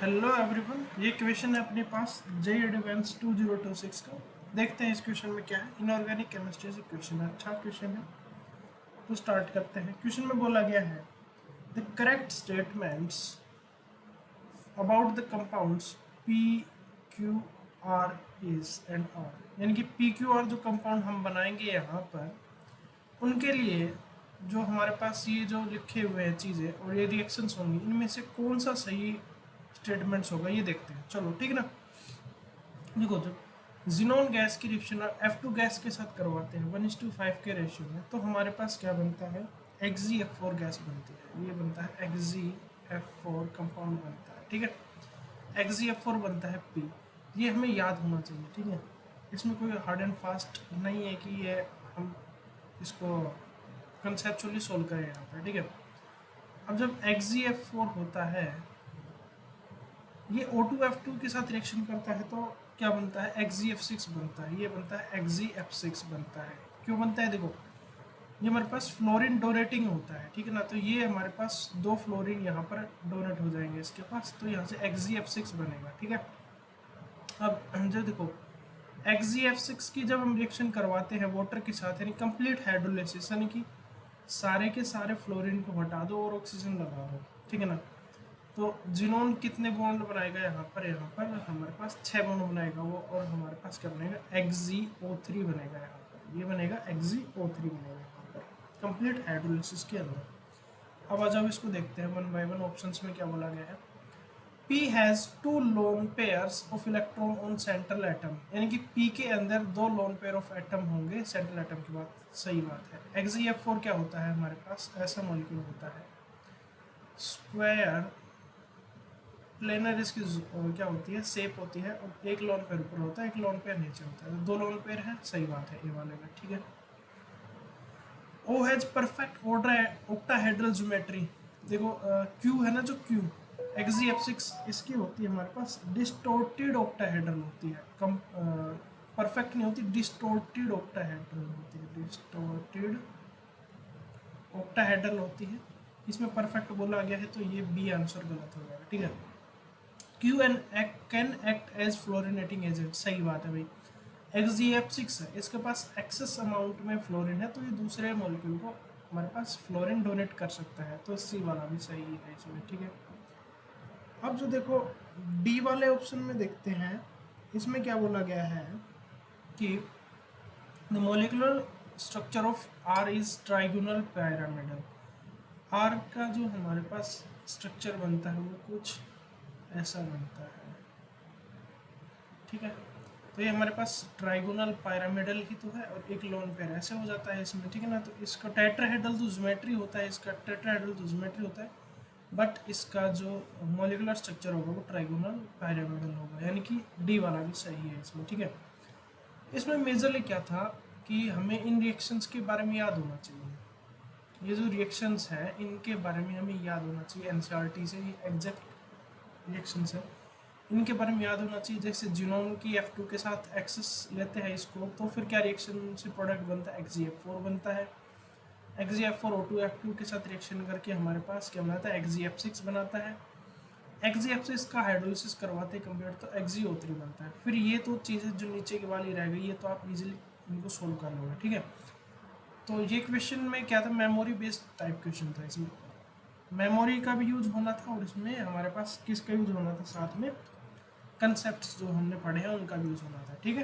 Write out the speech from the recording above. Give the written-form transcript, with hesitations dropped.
Hello everyone, ये question है अपने पास जे एडवांस 2026 का। देखते हैं इस क्वेश्चन में क्या है। इनऑर्गेनिक केमिस्ट्री से क्वेश्चन है, अच्छा क्वेश्चन है। तो स्टार्ट करते हैं। क्वेश्चन में बोला गया है the correct statements about the compounds P Q R is and R, यानी कि पी क्यू आर जो कंपाउंड हम बनाएंगे यहाँ पर, उनके लिए जो हमारे पास ये जो लिखे हुए हैं चीज़ें और ये रिएक्शंस होंगी, इनमें से कौन सा सही स्टेटमेंट्स होगा ये देखते हैं। चलो ठीक है ना। देखो, जब जिनोन गैस की रिएक्शन F2 गैस के साथ करवाते हैं 1:5 के रेशियो में, तो हमारे पास क्या बनता है, XgF4 गैस बनती है। ये बनता है XgF4 कंपाउंड बनता है, ठीक है। XgF4 बनता है P। ये हमें याद होना चाहिए, ठीक है। इसमें कोई हार्ड एंड फास्ट नहीं है कि ये हम इसको कंसेप्चुअली सोल्व करें यहाँ पर, ठीक है। अब जब XgF4 होता है, ये O2F2 के साथ रिएक्शन करता है, तो क्या बनता है, XgF6 बनता है। ये बनता है XgF6 बनता है। क्यों बनता है, देखो ये हमारे पास फ्लोरीन डोनेटिंग होता है, ठीक है ना। तो ये हमारे पास 2 फ्लोरीन यहाँ पर डोनेट हो जाएंगे इसके पास, तो यहाँ से XgF6 बनेगा, ठीक है। अब जो देखो XgF6 की जब हम रिएक्शन करवाते हैं वाटर के साथ, यानी कंप्लीट हाइड्रोलाइसिस, यानी कि सारे के सारे फ्लोरीन को हटा दो और ऑक्सीजन लगा दो, ठीक है ना। तो जिनोन कितने बॉन्ड बनाएगा यहाँ पर हमारे पास 6 बॉन्ड बनाएगा वो, और हमारे पास क्या बनेगा, XgO3 बनेगा यहाँ पर। ये बनेगा XgO3 बनेगा यहाँ पर कंप्लीट हाइड्रोलिसिस के अंदर। अब आ जाओ इसको देखते हैं वन बाय वन। ऑप्शंस में क्या बोला गया है, P has 2 lone pairs of electron on central atom, यानी कि P के अंदर 2 लोन पेयर ऑफ एटम होंगे सेंट्रल एटम की बात सही बात है। XgF4 क्या होता है, हमारे पास ऐसा मॉलिक्यूल होता है स्क्वायर प्लेनर, इसकी क्या होती है, शेप होती है, और एक लोन पेयर ऊपर होता है, एक लोन पेयर नीचे होता है। तो 2 लोन पेयर है, सही बात है ये वाले में, ठीक है। ओ हैज परफेक्ट ऑक्टाहेड्रल ज्योमेट्री। देखो क्यू है ना, जो क्यू XgF6 इसकी होती है हमारे पास डिस्टोर्टेड ऑक्टाहेड्रल होती है, कम परफेक्ट नहीं होती, डिस्टोर्टेड ऑक्टाहेड्रल होती है, डिस्टोर्टेड ऑक्टाहेड्रल होती है। इसमें परफेक्ट बोला गया है, तो ये बी आंसर गलत हो जाएगा, ठीक है। Q N can act as fluorinating agent, सही बात है भाई। XgF6 है, इसके पास एक्सेस अमाउंट में फ्लोरिन है, तो ये दूसरे मॉलिक्यूल को हमारे पास फ्लोरिन डोनेट कर सकता है, तो सी वाला भी सही है इसमें, ठीक है। अब जो देखो डी वाले ऑप्शन में देखते हैं, इसमें क्या बोला गया है कि the molecular structure of R is trigonal pyramidal. R का जो हमारे पास स्ट्रक्चर बनता है वो कुछ ऐसा बनता है, ठीक है। तो ये हमारे पास ट्राइगोनल पिरामिडल ही तो है, और एक लोन पेयर ऐसे हो जाता है इसमें, ठीक है ना। तो इसका टेट्राहेड्रल तो ज्योमेट्री होता है, इसका टेट्राहेड्रल तो ज्योमेट्री होता है, बट इसका जो मॉलिकुलर स्ट्रक्चर होगा वो ट्राइगोनल पिरामिडल होगा, यानी कि डी वाला भी सही है इसमें, ठीक है। इसमें मेजरली क्या था कि हमें इन रिएक्शंस के बारे में याद होना चाहिए। ये जो रिएक्शंस हैं इनके बारे में हमें याद होना चाहिए, एनसीईआरटी से ये एग्जैक्ट रिएक्शंस है, इनके बारे में याद होना चाहिए। जैसे जिनोन की F2 के साथ एक्सेस लेते हैं इसको, तो फिर क्या रिएक्शन से प्रोडक्ट बनता है, XgF4 बनता है। XgF4 O2F2 के साथ रिएक्शन करके हमारे पास क्या बनाता है, XgF6 बनाता है। XgF6 का हाइड्रोलिसिस करवाते हैं कंप्लीट, तो XgO3 बनता है। फिर ये तो चीज़ें जो नीचे की वाली रह गई है, तो आप इजीली इनको सोल्व कर लोगे, ठीक है। तो ये क्वेश्चन में क्या था, मेमोरी बेस्ड टाइप क्वेश्चन था। इसमें मेमोरी का भी यूज होना था, और इसमें हमारे पास किसका यूज होना था, साथ में कंसेप्ट जो हमने पढ़े हैं उनका भी यूज होना था, ठीक है।